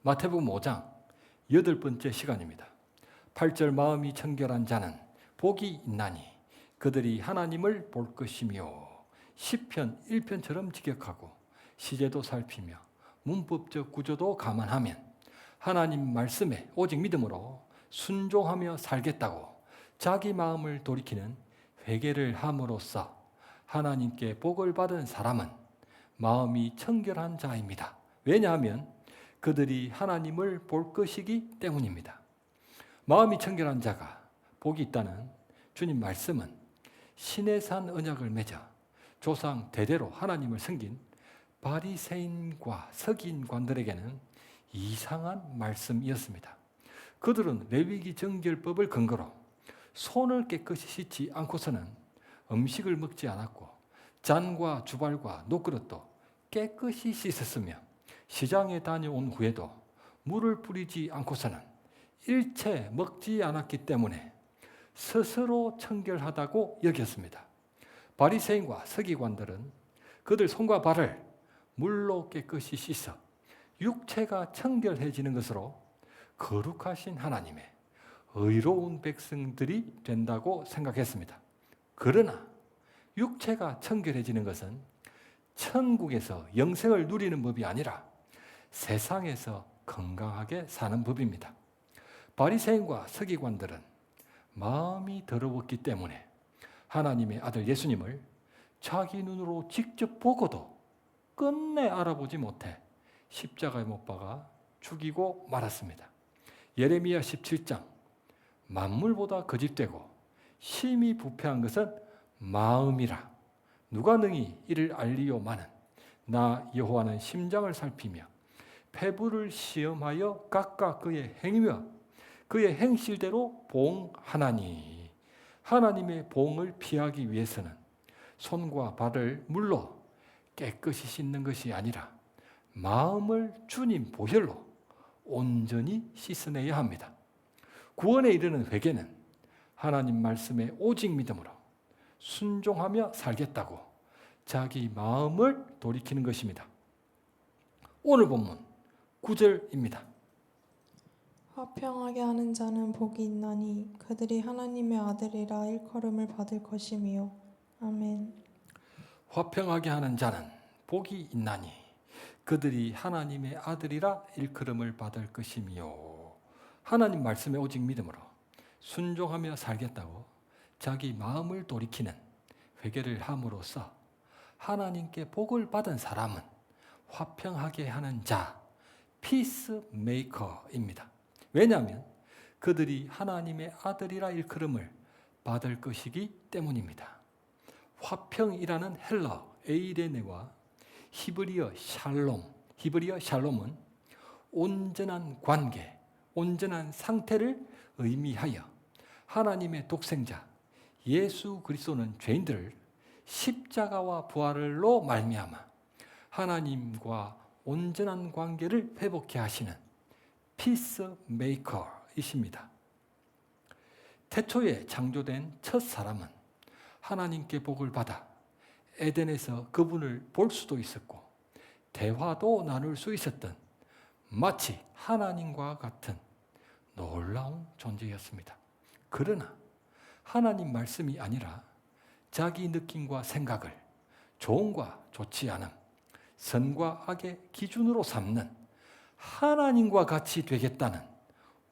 마태복음 5장 8번째 시간입니다. 8절 마음이 청결한 자는 복이 있나니 그들이 하나님을 볼 것이며 시편 1편처럼 직역하고 시제도 살피며 문법적 구조도 감안하면 하나님 말씀에 오직 믿음으로 순종하며 살겠다고 자기 마음을 돌이키는 회개를 함으로써 하나님께 복을 받은 사람은 마음이 청결한 자입니다. 왜냐하면 그들이 하나님을 볼 것이기 때문입니다. 마음이 청결한 자가 복이 있다는 주님 말씀은 시내산 언약을 맺어 조상 대대로 하나님을 섬긴 바리새인과 서기관들에게는 이상한 말씀이었습니다. 그들은 레위기 정결법을 근거로 손을 깨끗이 씻지 않고서는 음식을 먹지 않았고 잔과 주발과 녹그릇도 깨끗이 씻었으며 시장에 다녀온 후에도 물을 뿌리지 않고서는 일체 먹지 않았기 때문에 스스로 청결하다고 여겼습니다. 바리새인과 서기관들은 그들 손과 발을 물로 깨끗이 씻어 육체가 청결해지는 것으로 거룩하신 하나님의 의로운 백성들이 된다고 생각했습니다. 그러나 육체가 청결해지는 것은 천국에서 영생을 누리는 법이 아니라 세상에서 건강하게 사는 법입니다. 바리새인과 서기관들은 마음이 더러웠기 때문에 하나님의 아들 예수님을 자기 눈으로 직접 보고도 끝내 알아보지 못해 십자가에 못 박아 죽이고 말았습니다. 예레미야 17장 만물보다 거짓되고 심히 부패한 것은 마음이라 누가 능히 이를 알리요마는 나 여호와는 심장을 살피며 폐부를 시험하여 각각 그의 행위와 그의 행실대로 보응하나니 하나님의 보응을 피하기 위해서는 손과 발을 물로 깨끗이 씻는 것이 아니라 마음을 주님 보혈로 온전히 씻어내야 합니다. 구원에 이르는 회개는 하나님 말씀에 오직 믿음으로 순종하며 살겠다고 자기 마음을 돌이키는 것입니다. 오늘 본문 9절입니다. 화평하게 하는 자는 복이 있나니 그들이 하나님의 아들이라 일컬음을 받을 것이며 아멘. 화평하게 하는 자는 복이 있나니 그들이 하나님의 아들이라 일컬음을 받을 것이며 하나님 말씀에 오직 믿음으로 순종하며 살겠다고 자기 마음을 돌이키는 회개를 함으로써 하나님께 복을 받은 사람은 화평하게 하는 자, 피스메이커입니다. 왜냐하면 그들이 하나님의 아들이라 일컬음을 받을 것이기 때문입니다. 화평이라는 헬라 에이레네와 히브리어 샬롬은 온전한 관계, 온전한 상태를 의미하여 하나님의 독생자 예수 그리스도는 죄인들을 십자가와 부활로 말미암아 하나님과 온전한 관계를 회복케 하시는 피스메이커이십니다. 태초에 창조된 첫 사람은 하나님께 복을 받아 에덴에서 그분을 볼 수도 있었고 대화도 나눌 수 있었던 마치 하나님과 같은 놀라운 존재였습니다. 그러나 하나님 말씀이 아니라 자기 느낌과 생각을 좋음과 좋지 않음, 선과 악의 기준으로 삼는 하나님과 같이 되겠다는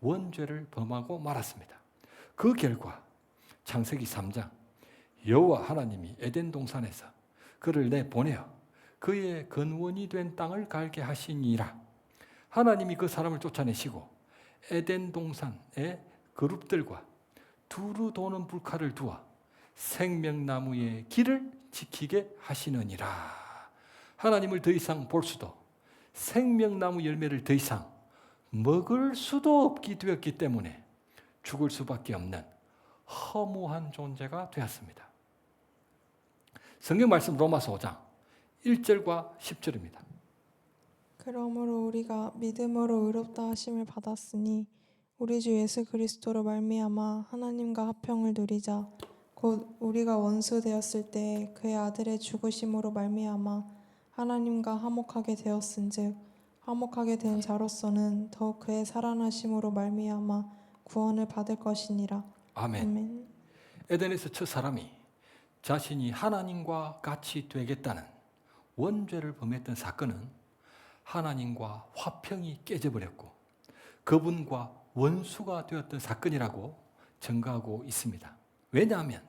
원죄를 범하고 말았습니다. 그 결과 창세기 3장 여호와 하나님이 에덴 동산에서 그를 내보내어 그의 근원이 된 땅을 갈게 하시니라. 하나님이 그 사람을 쫓아내시고 에덴 동산의 그룹들과 두루 도는 불칼을 두어 생명나무의 길을 지키게 하시느니라. 하나님을 더 이상 볼 수도 생명나무 열매를 더 이상 먹을 수도 없게 되었기 때문에 죽을 수밖에 없는 허무한 존재가 되었습니다. 성경 말씀 로마서 5장 1절과 10절입니다. 그러므로 우리가 믿음으로 의롭다 하심을 받았으니 우리 주 예수 그리스도로 말미암아 하나님과 화평을 누리자. 곧 우리가 원수 되었을 때 그의 아들의 죽으심으로 말미암아 하나님과 화목하게 되었은즉 화목하게 된 자로서는 더욱 그의 살아나심으로 말미암아 구원을 받을 것이니라. 아멘. 아멘. 에덴에서 첫 사람이 자신이 하나님과 같이 되겠다는 원죄를 범했던 사건은 하나님과 화평이 깨져버렸고 그분과 원수가 되었던 사건이라고 증거하고 있습니다. 왜냐하면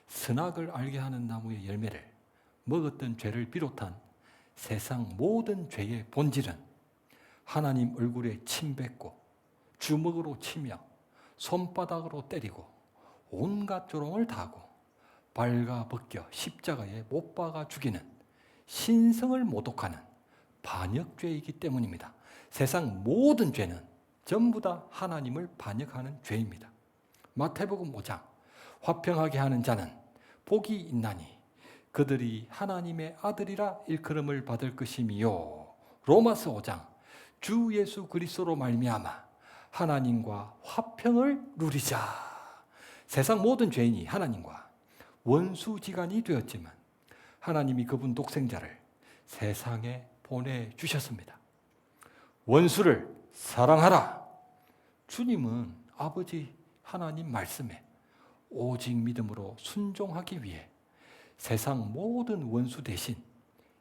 선악을 알게 하는 나무의 열매를 먹었던 죄를 비롯한 세상 모든 죄의 본질은 하나님 얼굴에 침 뱉고 주먹으로 치며 손바닥으로 때리고 온갖 조롱을 다하고 발가벗겨 십자가에 못 박아 죽이는 신성을 모독하는 반역죄이기 때문입니다. 세상 모든 죄는 전부 다 하나님을 반역하는 죄입니다. 마태복음 5장 화평하게 하는 자는 복이 있나니 그들이 하나님의 아들이라 일컬음을 받을 것이미요. 로마서 5장 주 예수 그리스도로 말미암아 하나님과 화평을 누리자. 세상 모든 죄인이 하나님과 원수지간이 되었지만 하나님이 그분 독생자를 세상에 보내주셨습니다. 원수를 사랑하라. 주님은 아버지 하나님 말씀에 오직 믿음으로 순종하기 위해 세상 모든 원수 대신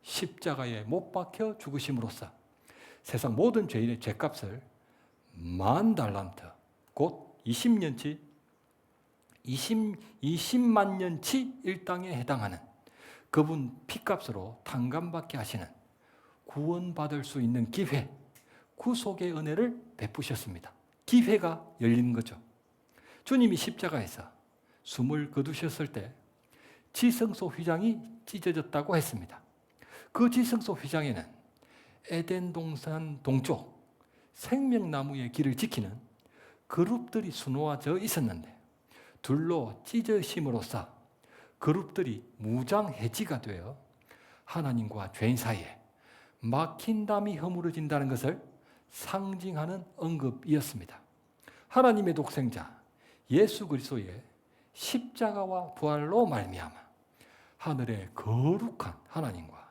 십자가에 못 박혀 죽으심으로써 세상 모든 죄인의 죄값을 10,000달란트 곧 20만 년치 일당에 해당하는 그분 피값으로 탕감받게 하시는 구원받을 수 있는 기회, 구속의 은혜를 베푸셨습니다. 기회가 열린 거죠. 주님이 십자가에서 숨을 거두셨을 때 지성소 휘장이 찢어졌다고 했습니다. 그 지성소 휘장에는 에덴 동산 동쪽 생명나무의 길을 지키는 그룹들이 수놓아져 있었는데 둘로 찢어심으로써 그룹들이 무장해지가 되어 하나님과 죄인 사이에 막힌 담이 허물어진다는 것을 상징하는 언급이었습니다. 하나님의 독생자 예수 그리스도의 십자가와 부활로 말미암아 하늘의 거룩한 하나님과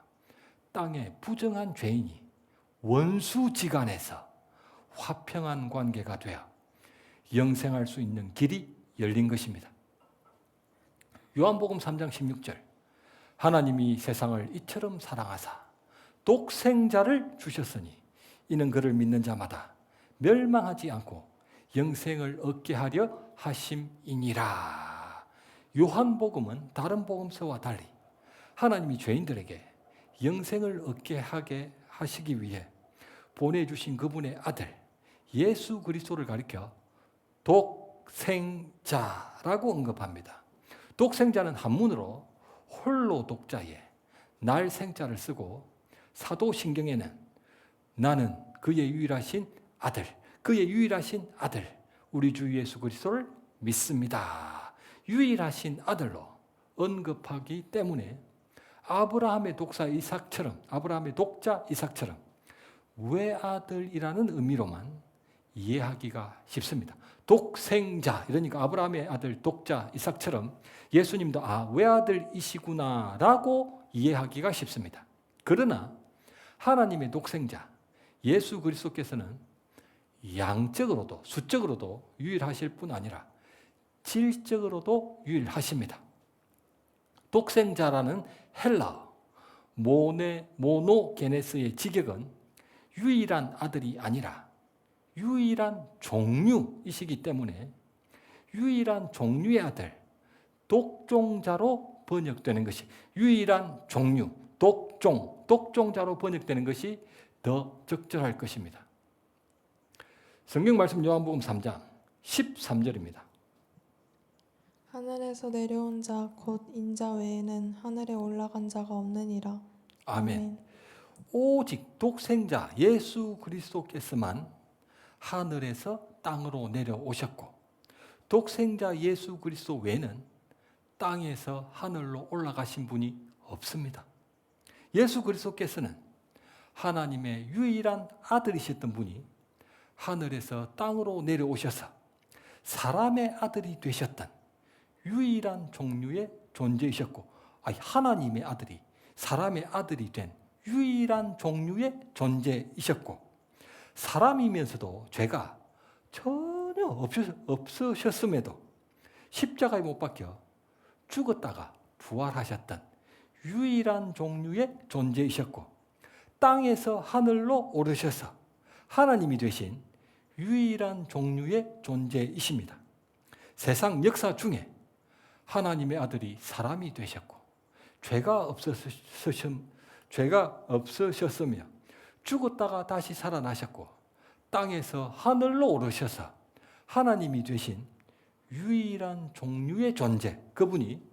땅의 부정한 죄인이 원수지간에서 화평한 관계가 되어 영생할 수 있는 길이 열린 것입니다. 요한복음 3장 16절 하나님이 세상을 이처럼 사랑하사 독생자를 주셨으니 이는 그를 믿는 자마다 멸망하지 않고 영생을 얻게 하려 하심이니라. 요한복음은 다른 복음서와 달리 하나님이 죄인들에게 영생을 얻게 하게 하시기 위해 보내주신 그분의 아들 예수 그리스도를 가리켜 독생자라고 언급합니다. 독생자는 한문으로 홀로 독자에 날 생자를 쓰고 사도신경에는 나는 그의 유일하신 아들, 우리 주 예수 그리스도를 믿습니다. 유일하신 아들로 언급하기 때문에 아브라함의 독자 이삭처럼 외아들이라는 의미로만 이해하기가 쉽습니다. 독생자, 이러니까 아브라함의 아들 독자 이삭처럼 예수님도 외아들이시구나라고 이해하기가 쉽습니다. 그러나 하나님의 독생자 예수 그리스도께서는 양적으로도 수적으로도 유일하실 뿐 아니라 질적으로도 유일하십니다. 독생자라는 헬라어 모노게네스의 직역은 유일한 아들이 아니라 유일한 종류이시기 때문에 유일한 종류의 아들, 독종자로 번역되는 것이 유일한 종류, 독종자로 번역되는 것이 더 적절할 것입니다. 성경 말씀 요한복음 3장 13절입니다. 하늘에서 내려온 자 곧 인자 외에는 하늘에 올라간 자가 없느니라. 아멘. 오직 독생자 예수 그리스도께서만 하늘에서 땅으로 내려오셨고 독생자 예수 그리스도 외에는 땅에서 하늘로 올라가신 분이 없습니다. 예수 그리스도께서는 하나님의 유일한 아들이셨던 분이 하늘에서 땅으로 내려오셔서 사람의 아들이 되셨던 유일한 종류의 존재이셨고 하나님의 아들이 사람의 아들이 된 유일한 종류의 존재이셨고 사람이면서도 죄가 전혀 없으셨음에도 십자가에 못 박혀 죽었다가 부활하셨던 유일한 종류의 존재이셨고 땅에서 하늘로 오르셔서 하나님이 되신 유일한 종류의 존재이십니다. 세상 역사 중에 하나님의 아들이 사람이 되셨고 죄가 없으셨으며 죽었다가 다시 살아나셨고 땅에서 하늘로 오르셔서 하나님이 되신 유일한 종류의 존재, 그분이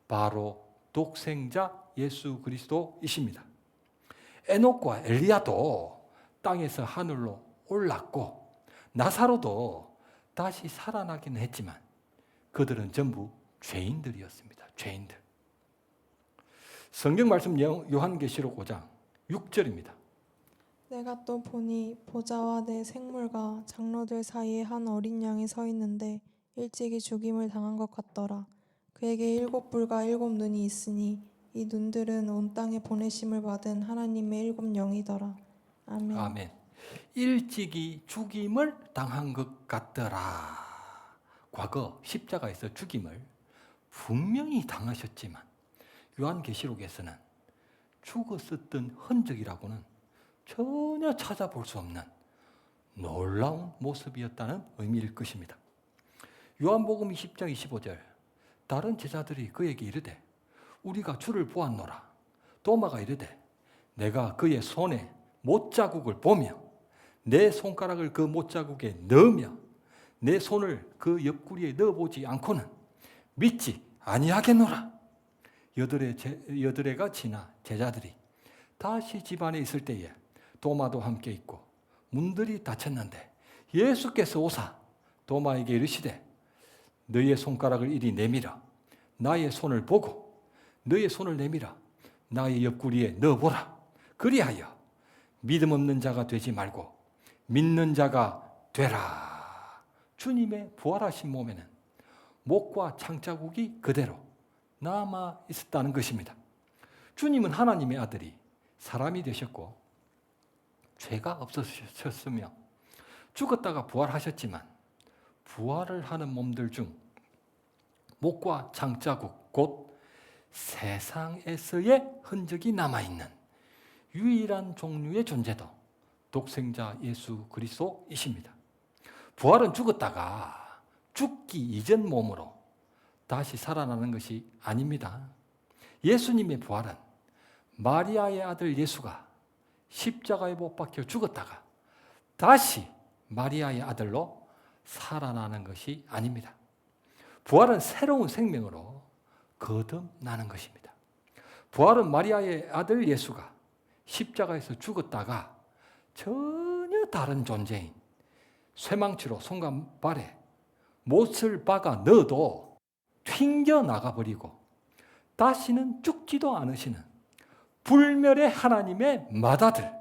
바로 독생자 예수 그리스도이십니다. 에녹과 엘리야도 땅에서 하늘로 올랐고 나사로도 다시 살아나긴 했지만 그들은 전부 죄인들이었습니다. 죄인들. 성경 말씀 요한계시록 5장 6절입니다. 내가 또 보니 보좌와 내 생물과 장로들 사이에 한 어린 양이 서 있는데 일찍이 죽임을 당한 것 같더라. 그에게 7뿔과 7눈이 있으니 이 눈들은 온 땅에 보내심을 받은 하나님의 7 영이더라. 아멘. 아멘. 일찍이 죽임을 당한 것 같더라. 과거 십자가에서 죽임을 분명히 당하셨지만 요한계시록에서는 죽었었던 흔적이라고는 전혀 찾아볼 수 없는 놀라운 모습이었다는 의미일 것입니다. 요한복음 20장 25절 다른 제자들이 그에게 이르되 우리가 주를 보았노라. 도마가 이르되 내가 그의 손에 못자국을 보며 내 손가락을 그 못자국에 넣으며 내 손을 그 옆구리에 넣어보지 않고는 믿지 아니하겠노라. 여드레가 지나 제자들이 다시 집안에 있을 때에 도마도 함께 있고 문들이 닫혔는데 예수께서 오사 도마에게 이르시되 너의 손가락을 이리 내밀어 나의 손을 보고 너의 손을 내밀어 나의 옆구리에 넣어보라. 그리하여 믿음 없는 자가 되지 말고 믿는 자가 되라. 주님의 부활하신 몸에는 목과 창자국이 그대로 남아 있었다는 것입니다. 주님은 하나님의 아들이 사람이 되셨고 죄가 없으셨으며 죽었다가 부활하셨지만 부활을 하는 몸들 중 목과 창자국 곧 세상에서의 흔적이 남아있는 유일한 종류의 존재도 독생자 예수 그리스도이십니다. 부활은 죽었다가 죽기 이전 몸으로 다시 살아나는 것이 아닙니다. 예수님의 부활은 마리아의 아들 예수가 십자가에 못 박혀 죽었다가 다시 마리아의 아들로 살아나는 것이 아닙니다. 부활은 새로운 생명으로 거듭나는 것입니다. 부활은 마리아의 아들 예수가 십자가에서 죽었다가 전혀 다른 존재인 쇠망치로 손과 발에 못을 박아 넣어도 튕겨 나가버리고 다시는 죽지도 않으시는 불멸의 하나님의 맏아들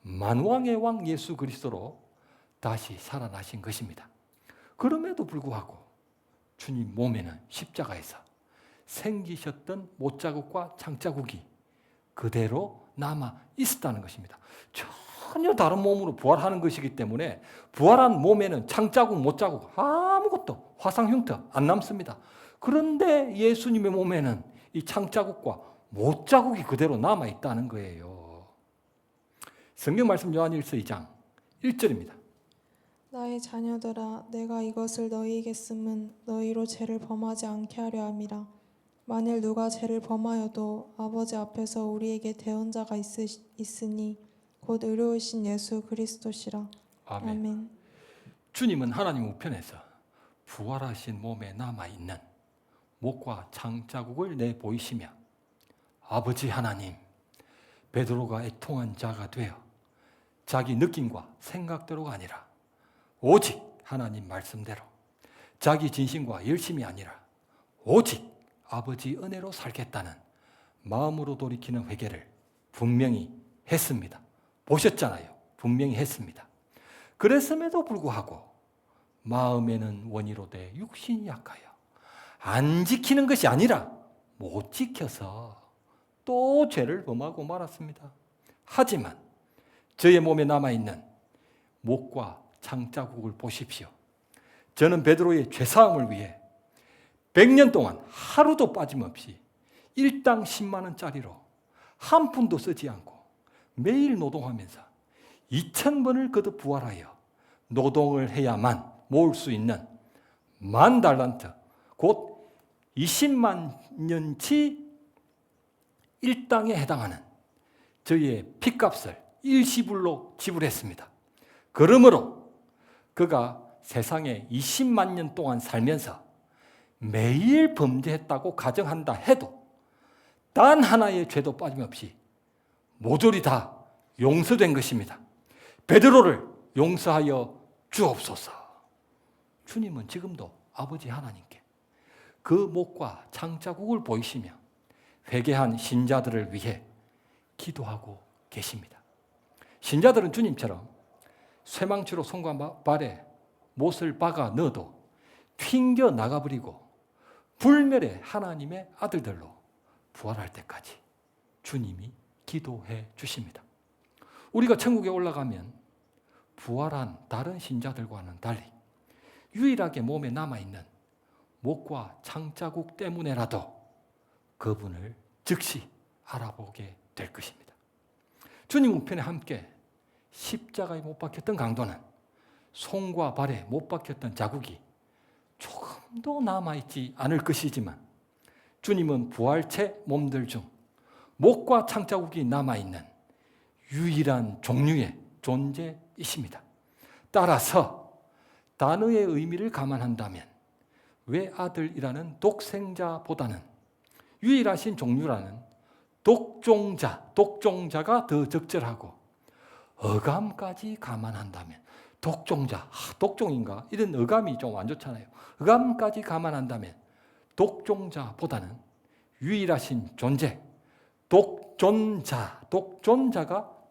만왕의 왕 예수 그리스도로 다시 살아나신 것입니다. 그럼에도 불구하고 주님 몸에는 십자가에서 생기셨던 못자국과 창자국이 그대로 남아 있었다는 것입니다. 전혀 다른 몸으로 부활하는 것이기 때문에 부활한 몸에는 창자국, 못자국 아무것도 화상 흉터 안 남습니다. 그런데 예수님의 몸에는 이 창자국과 못자국이 그대로 남아 있다는 거예요. 성경 말씀 요한일서 2장 1절입니다. 나의 자녀들아 내가 이것을 너희에게 쓰면 너희로 죄를 범하지 않게 하려 함이라. 만일 누가 죄를 범하여도 아버지 앞에서 우리에게 대언자가 있으니 곧 의로우신 예수 그리스도시라. 아멘. 아멘. 주님은 하나님 우편에서 부활하신 몸에 남아있는 목과 창자국을 내보이시며 아버지 하나님, 베드로가 애통한 자가 되어 자기 느낌과 생각대로가 아니라 오직 하나님 말씀대로 자기 진심과 열심이 아니라 오직 아버지 은혜로 살겠다는 마음으로 돌이키는 회개를 분명히 했습니다. 보셨잖아요. 분명히 했습니다. 그랬음에도 불구하고 마음에는 원이로되 육신이 약하여 안 지키는 것이 아니라 못 지켜서 또 죄를 범하고 말았습니다. 하지만 저의 몸에 남아있는 목과 창자국을 보십시오. 저는 베드로의 죄사함을 위해 100년 동안 하루도 빠짐없이 일당 10만 원짜리로 한 푼도 쓰지 않고 매일 노동하면서 2000번을 거듭 부활하여 노동을 해야만 모을 수 있는 10,000달란트, 곧 20만 년치 일당에 해당하는 저희의 핏값을 일시불로 지불했습니다. 그러므로 그가 세상에 20만 년 동안 살면서 매일 범죄했다고 가정한다 해도 단 하나의 죄도 빠짐없이 모조리 다 용서된 것입니다. 베드로를 용서하여 주옵소서. 주님은 지금도 아버지 하나님께 그 목과 창자국을 보이시며 회개한 신자들을 위해 기도하고 계십니다. 신자들은 주님처럼 쇠망치로 손과 발에 못을 박아 넣어도 튕겨 나가버리고 불멸의 하나님의 아들들로 부활할 때까지 주님이 기도해 주십니다. 우리가 천국에 올라가면 부활한 다른 신자들과는 달리 유일하게 몸에 남아있는 목과 창자국 때문에라도 그분을 즉시 알아보게 될 것입니다. 주님 우편에 함께 십자가에 못 박혔던 강도는 손과 발에 못 박혔던 자국이 조금도 남아있지 않을 것이지만 주님은 부활체 몸들 중 목과 창자국이 남아있는 유일한 종류의 존재이십니다. 따라서 단어의 의미를 감안한다면 외아들이라는 독생자보다는 유일하신 종류라는 독종자가 더 적절하고 어감까지 감안한다면 독종인가? 이런 어감이 좀 안 좋잖아요. 어감까지 감안한다면 독종자보다는 유일하신 존재, 독존자가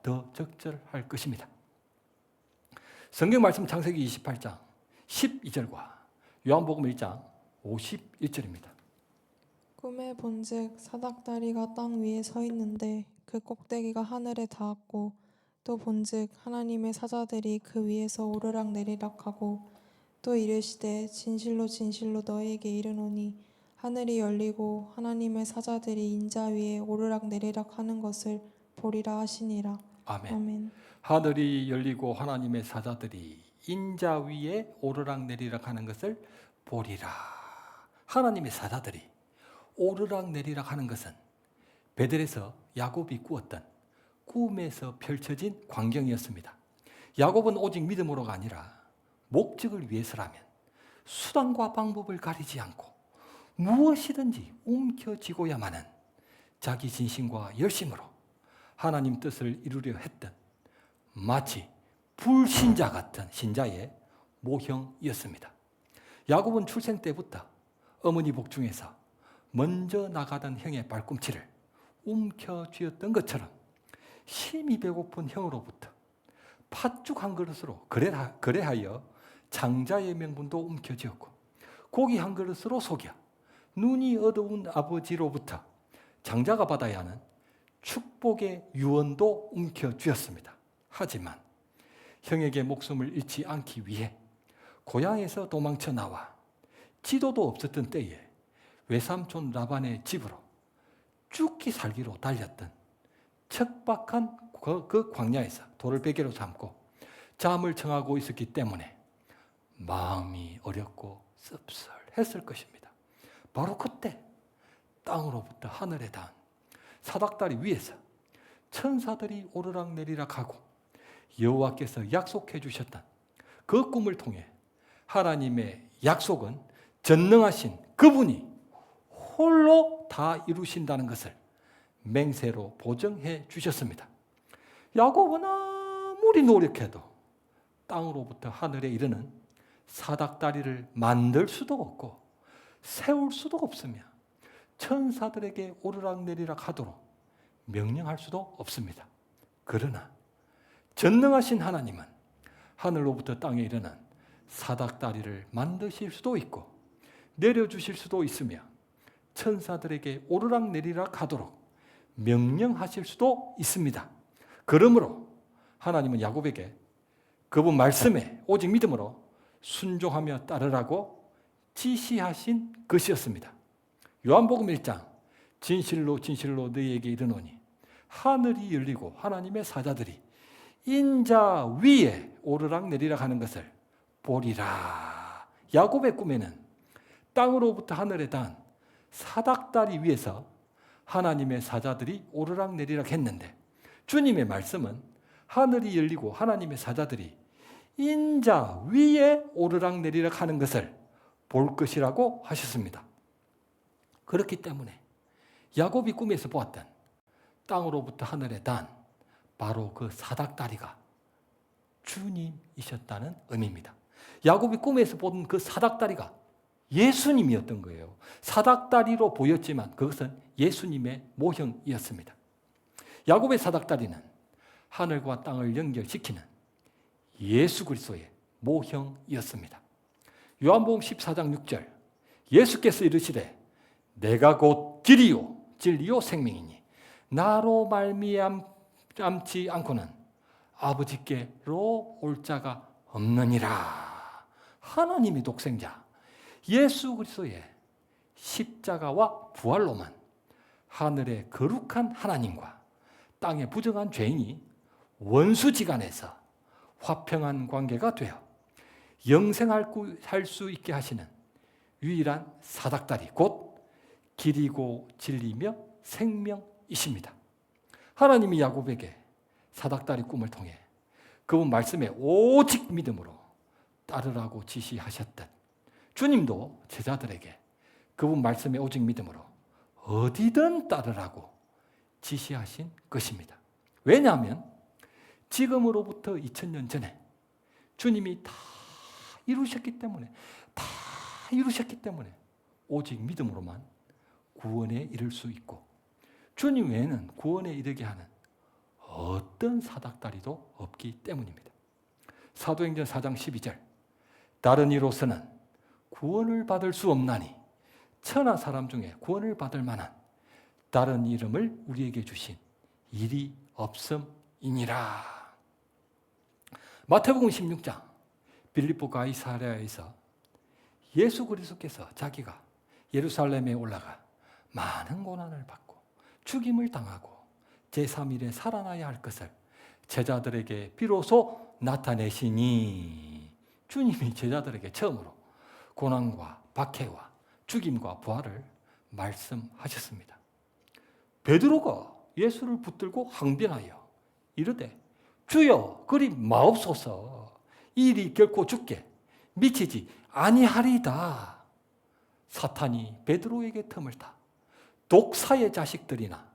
더 적절할 것입니다. 성경 말씀 창세기 28장 12절과 요한복음 1장 51절입니다. 꿈에 본즉 사닥다리가 땅 위에 서 있는데 그 꼭대기가 하늘에 닿았고 또 본즉 하나님의 사자들이 그 위에서 오르락 내리락하고 또 이르시되 진실로 진실로 너희에게 이르노니 하늘이 열리고 하나님의 사자들이 인자 위에 오르락 내리락 하는 것을 보리라 하시니라. 아멘. 아멘. 하늘이 열리고 하나님의 사자들이 인자 위에 오르락 내리락 하는 것을 보리라. 하나님의 사자들이 오르락 내리락 하는 것은 베델에서 야곱이 꾸었던 꿈에서 펼쳐진 광경이었습니다. 야곱은 오직 믿음으로가 아니라 목적을 위해서라면 수단과 방법을 가리지 않고 무엇이든지 움켜쥐고야만 하는 자기 진심과 열심으로 하나님 뜻을 이루려 했던 마치 불신자 같은 신자의 모형이었습니다. 야곱은 출생 때부터 어머니 복중에서 먼저 나가던 형의 발꿈치를 움켜쥐었던 것처럼 심히 배고픈 형으로부터 팥죽 한 그릇으로 거래하여 장자의 명분도 움켜쥐었고 고기 한 그릇으로 속여 눈이 어두운 아버지로부터 장자가 받아야 하는 축복의 유언도 움켜쥐었습니다. 하지만 형에게 목숨을 잃지 않기 위해 고향에서 도망쳐 나와 지도도 없었던 때에 외삼촌 라반의 집으로 죽기 살기로 달렸던 척박한 그 광야에서 돌을 베개로 삼고 잠을 청하고 있었기 때문에 마음이 어렵고 씁쓸했을 것입니다. 바로 그때 땅으로부터 하늘에 닿은 사닥다리 위에서 천사들이 오르락 내리락 하고 여호와께서 약속해 주셨던 그 꿈을 통해 하나님의 약속은 전능하신 그분이 홀로 다 이루신다는 것을 맹세로 보증해 주셨습니다. 야곱은 아무리 노력해도 땅으로부터 하늘에 이르는 사닥다리를 만들 수도 없고 세울 수도 없으며 천사들에게 오르락 내리락 하도록 명령할 수도 없습니다. 그러나 전능하신 하나님은 하늘로부터 땅에 이르는 사닥다리를 만드실 수도 있고 내려주실 수도 있으며 천사들에게 오르락 내리락 하도록 명령하실 수도 있습니다. 그러므로 하나님은 야곱에게 그분 말씀에 오직 믿음으로 순종하며 따르라고 지시하신 것이었습니다. 요한복음 1장 진실로 진실로 너희에게 이르노니 하늘이 열리고 하나님의 사자들이 인자 위에 오르락 내리락 하는 것을 보리라. 야곱의 꿈에는 땅으로부터 하늘에 단 사닥다리 위에서 하나님의 사자들이 오르락 내리락 했는데 주님의 말씀은 하늘이 열리고 하나님의 사자들이 인자 위에 오르락 내리락 하는 것을 볼 것이라고 하셨습니다. 그렇기 때문에 야곱이 꿈에서 보았던 땅으로부터 하늘에 단 바로 그 사닥다리가 주님이셨다는 의미입니다. 야곱이 꿈에서 본 그 사닥다리가 예수님이었던 거예요. 사닥다리로 보였지만 그것은 예수님의 모형이었습니다. 야곱의 사닥다리는 하늘과 땅을 연결시키는 예수 그리스도의 모형이었습니다. 요한복음 14장 6절 예수께서 이르시되 내가 곧 길이요 진리요 생명이니 나로 말미암지 않고는 아버지께로 올 자가 없느니라. 하나님의 독생자 예수 그리스도의 십자가와 부활로만 하늘의 거룩한 하나님과 땅의 부정한 죄인이 원수지간에서 화평한 관계가 되어 영생할 수 있게 하시는 유일한 사닥다리 곧 길이고 진리며 생명이십니다. 하나님이 야곱에게 사닥다리 꿈을 통해 그분 말씀에 오직 믿음으로 따르라고 지시하셨듯 주님도 제자들에게 그분 말씀에 오직 믿음으로 어디든 따르라고 지시하신 것입니다. 왜냐하면 지금으로부터 2000년 전에 주님이 다 이루셨기 때문에 오직 믿음으로만 구원에 이를 수 있고 주님 외에는 구원에 이르게 하는 어떤 사닥다리도 없기 때문입니다. 사도행전 4장 12절 다른 이로서는 구원을 받을 수 없나니 천하 사람 중에 구원을 받을 만한 다른 이름을 우리에게 주신 일이 없음이니라. 마태복음 16장 빌립보 가이사랴에서 예수 그리스도께서 자기가 예루살렘에 올라가 많은 고난을 받고 죽임을 당하고 제3일에 살아나야 할 것을 제자들에게 비로소 나타내시니 주님이 제자들에게 처음으로 고난과 박해와 죽임과 부활을 말씀하셨습니다. 베드로가 예수를 붙들고 항변하여 이르되 주여 그리 마옵소서 일이 결코 죽게 미치지 아니하리다. 사탄이 베드로에게 틈을 타 독사의 자식들이나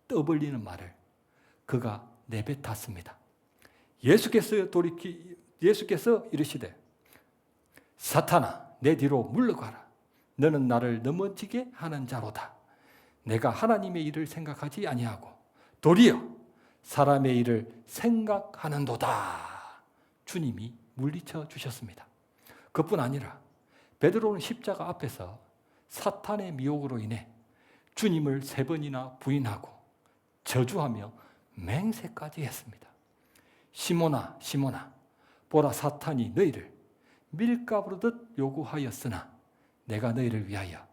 떠벌리는 말을 그가 내뱉었습니다. 예수께서 이르시되 사탄아 내 뒤로 물러가라. 너는 나를 넘어지게 하는 자로다. 내가 하나님의 일을 생각하지 아니하고 도리어 사람의 일을 생각하는도다. 주님이 물리쳐 주셨습니다. 그뿐 아니라 베드로는 십자가 앞에서 사탄의 미혹으로 인해 주님을 3번이나 부인하고 저주하며 맹세까지 했습니다. 시몬아 시몬아 보라 사탄이 너희를 밀가부르듯 요구하였으나 내가 너희를 위하여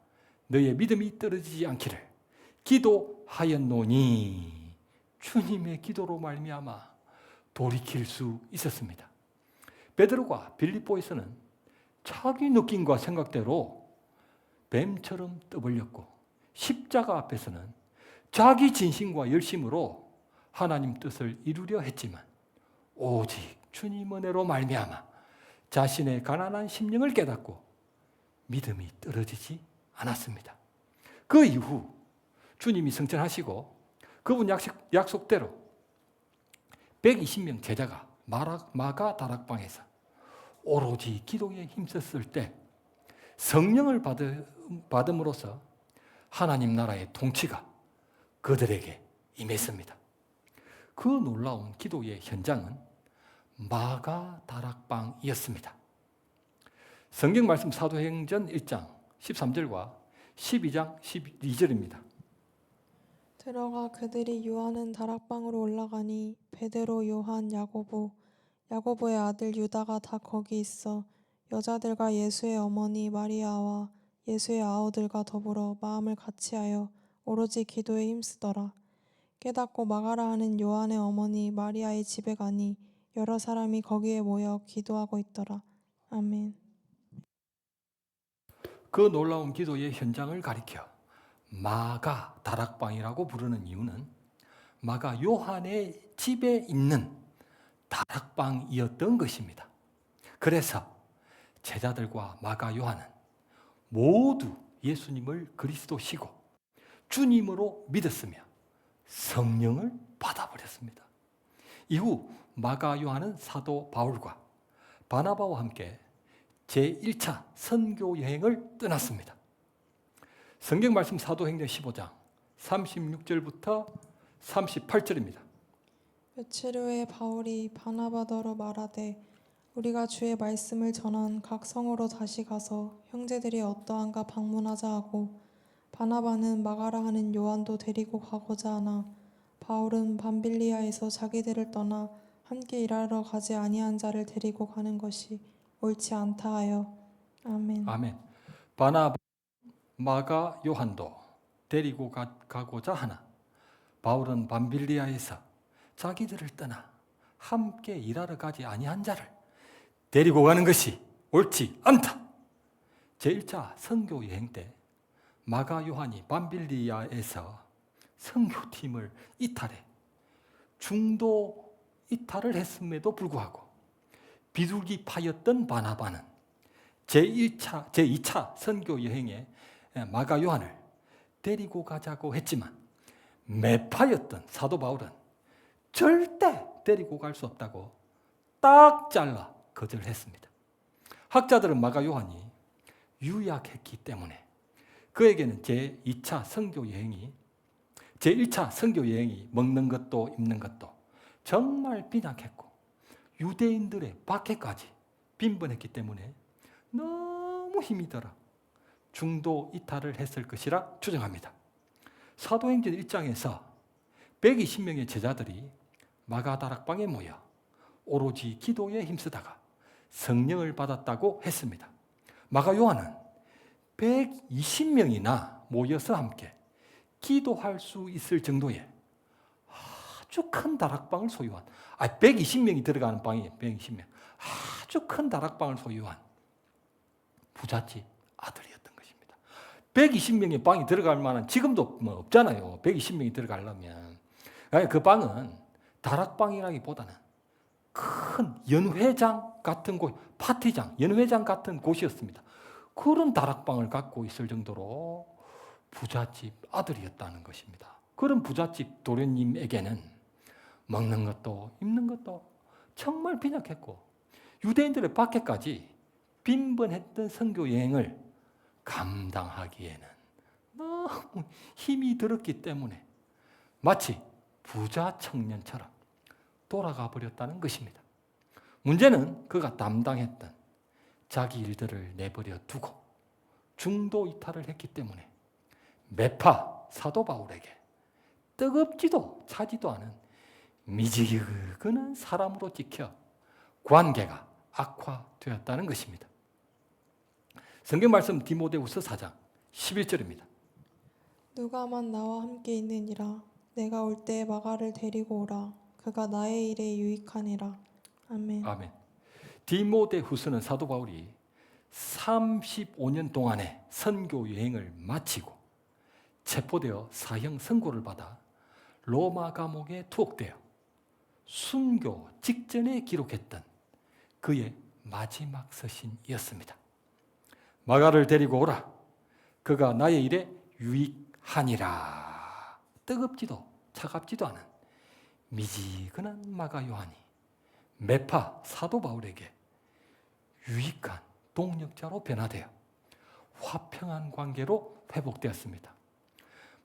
너희의 믿음이 떨어지지 않기를 기도하였노니 주님의 기도로 말미암아 돌이킬 수 있었습니다. 베드로가 빌립보에서는 자기 느낌과 생각대로 뱀처럼 떠벌렸고 십자가 앞에서는 자기 진심과 열심으로 하나님 뜻을 이루려 했지만 오직 주님 은혜로 말미암아 자신의 가난한 심령을 깨닫고 믿음이 떨어지지 않았습니다. 그 이후 주님이 승천하시고 그분 약속대로 120명 제자가 마가 다락방에서 오로지 기도에 힘썼을 때 성령을 받음으로써 하나님 나라의 통치가 그들에게 임했습니다. 그 놀라운 기도의 현장은 마가 다락방이었습니다. 성경 말씀 사도행전 1장 13절과 12장 12절입니다. 들어가 그들이 유하는 다락방으로 올라가니 베드로, 요한, 야고보의 아들 유다가 다 거기 있어 여자들과 예수의 어머니 마리아와 예수의 아우들과 더불어 마음을 같이하여 오로지 기도에 힘쓰더라. 깨닫고 마가라 하는 요한의 어머니 마리아의 집에 가니 여러 사람이 거기에 모여 기도하고 있더라. 아멘. 그 놀라운 기도의 현장을 가리켜 마가 다락방이라고 부르는 이유는 마가 요한의 집에 있는 다락방이었던 것입니다. 그래서 제자들과 마가 요한은 모두 예수님을 그리스도시고 주님으로 믿었으며 성령을 받아버렸습니다. 이후 마가 요한은 사도 바울과 바나바와 함께 제1차 선교 여행을 떠났습니다. 성경 말씀 사도행전 15장 36절부터 38절입니다. 며칠 후에 바울이 바나바더러 말하되 우리가 주의 말씀을 전한 각 성으로 다시 가서 형제들이 어떠한가 방문하자 하고 바나바는 마가라 하는 요한도 데리고 가고자 하나 바울은 밤빌리아에서 자기들을 떠나 함께 일하러 가지 아니한 자를 데리고 가는 것이 옳지 않다 하여. 아멘. 아멘. 바나바, 마가, 요한도 데리고 가고자 하나 바울은 밤빌리아에서 자기들을 떠나 함께 일하러 가지 아니한 자를 데리고 가는 것이 옳지 않다. 제1차 선교 여행 때 마가 요한이 밤빌리아에서 선교팀을 이탈해 중도 이탈을 했음에도 불구하고 비둘기파였던 바나바는 제2차 선교 여행에 마가 요한을 데리고 가자고 했지만 매파였던 사도 바울은 절대 데리고 갈 수 없다고 딱 잘라 거절했습니다. 학자들은 마가 요한이 유약했기 때문에 그에게는 제1차 선교 여행이 먹는 것도 입는 것도 정말 빈약했고 유대인들의 박해까지 빈번했기 때문에 너무 힘이 들어 중도 이탈을 했을 것이라 추정합니다. 사도행전 1장에서 120명의 제자들이 마가다락방에 모여 오로지 기도에 힘쓰다가 성령을 받았다고 했습니다. 마가 요한은 120명이나 모여서 함께 기도할 수 있을 정도의 아주 큰 다락방을 소유한 120명이 들어가는 방이에요. 120명. 아주 큰 다락방을 소유한 부잣집 아들이었던 것입니다. 120명의 방이 들어갈 만한 지금도 뭐 없잖아요. 120명이 들어가려면. 그 방은 다락방이라기보다는 큰 연회장 같은 곳, 파티장, 연회장 같은 곳이었습니다. 그런 다락방을 갖고 있을 정도로 부잣집 아들이었다는 것입니다. 그런 부잣집 도련님에게는 먹는 것도 입는 것도 정말 빈약했고 유대인들의 박해까지 빈번했던 선교 여행을 감당하기에는 너무 힘이 들었기 때문에 마치 부자 청년처럼 돌아가 버렸다는 것입니다. 문제는 그가 담당했던 자기 일들을 내버려 두고 중도 이탈을 했기 때문에 매파 사도 바울에게 뜨겁지도 차지도 않은 미지근한 사람으로 찍혀 관계가 악화되었다는 것입니다. 성경 말씀 디모데후서 4장 11절입니다. 누가만 나와 함께 있느니라 내가 올 때 마가를 데리고 오라 그가 나의 일에 유익하니라. 아멘. 아멘. 디모데후서는 사도 바울이 35년 동안의 선교 여행을 마치고 체포되어 사형 선고를 받아 로마 감옥에 투옥되어 순교 직전에 기록했던 그의 마지막 서신이었습니다. 마가를 데리고 오라. 그가 나의 일에 유익하니라. 뜨겁지도 차갑지도 않은 미지근한 마가 요한이 매파 사도 바울에게 유익한 동력자로 변화되어 화평한 관계로 회복되었습니다.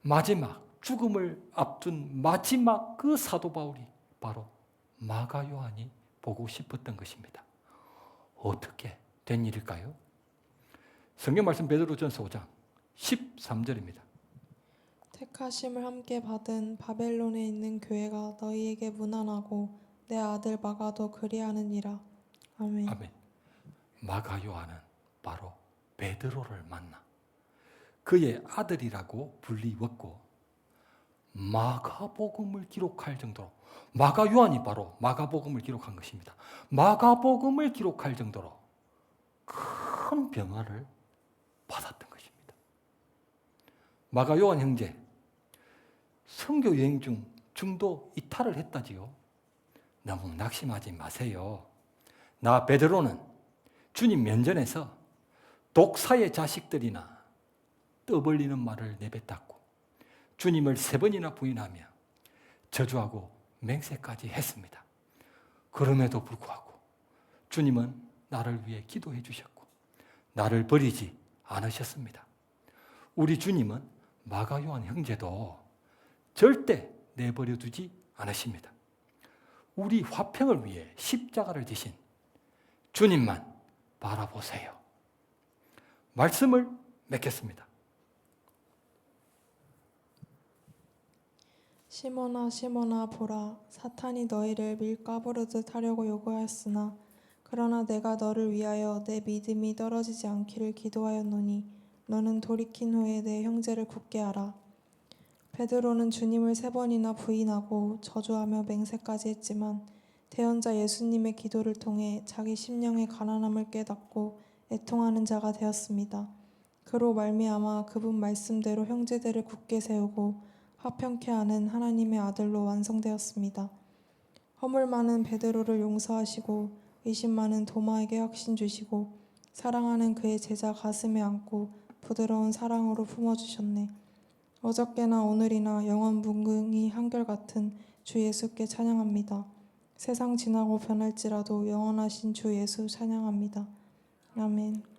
마지막 죽음을 앞둔 마지막 그 사도 바울이 바로 마가 요한이 보고 싶었던 것입니다. 어떻게 된 일일까요? 성경 말씀 베드로전서 5장 13절입니다. 택하심을 함께 받은 바벨론에 있는 교회가 너희에게 문안하고 내 아들 마가도 그리하느니라. 아멘. 아멘. 마가 요한은 바로 베드로를 만나 그의 아들이라고 불리웠고 마가복음을 기록할 정도로, 마가 요한이 바로 마가복음을 기록한 것입니다. 마가복음을 기록할 정도로 큰 병화를 받았던 것입니다. 마가 요한 형제 선교 여행 중 중도 이탈을 했다지요. 너무 낙심하지 마세요. 나 베드로는 주님 면전에서 독사의 자식들이나 떠벌리는 말을 내뱉었고 주님을 3번이나 부인하며 저주하고 맹세까지 했습니다. 그럼에도 불구하고 주님은 나를 위해 기도해 주셨고 나를 버리지 않으셨습니다. 우리 주님은 마가 요한 형제도 절대 내버려 두지 않으십니다. 우리 화평을 위해 십자가를 지신 주님만 바라보세요. 말씀을 맺겠습니다. 시몬아 시몬아 보라, 사탄이 너희를 밀 까부르듯 하려고 요구하였으나 그러나 내가 너를 위하여 내 믿음이 떨어지지 않기를 기도하였노니 너는 돌이킨 후에 내 형제를 굳게 하라. 베드로는 주님을 3번이나 부인하고 저주하며 맹세까지 했지만 대언자 예수님의 기도를 통해 자기 심령의 가난함을 깨닫고 애통하는 자가 되었습니다. 그로 말미암아 그분 말씀대로 형제들을 굳게 세우고 화평케 하는 하나님의 아들로 완성되었습니다. 허물 많은 베드로를 용서하시고 의심 많은 도마에게 확신 주시고 사랑하는 그의 제자 가슴에 안고 부드러운 사랑으로 품어주셨네. 어저께나 오늘이나 영원 무궁히 한결같은 주 예수께 찬양합니다. 세상 지나고 변할지라도 영원하신 주 예수 찬양합니다. 아멘.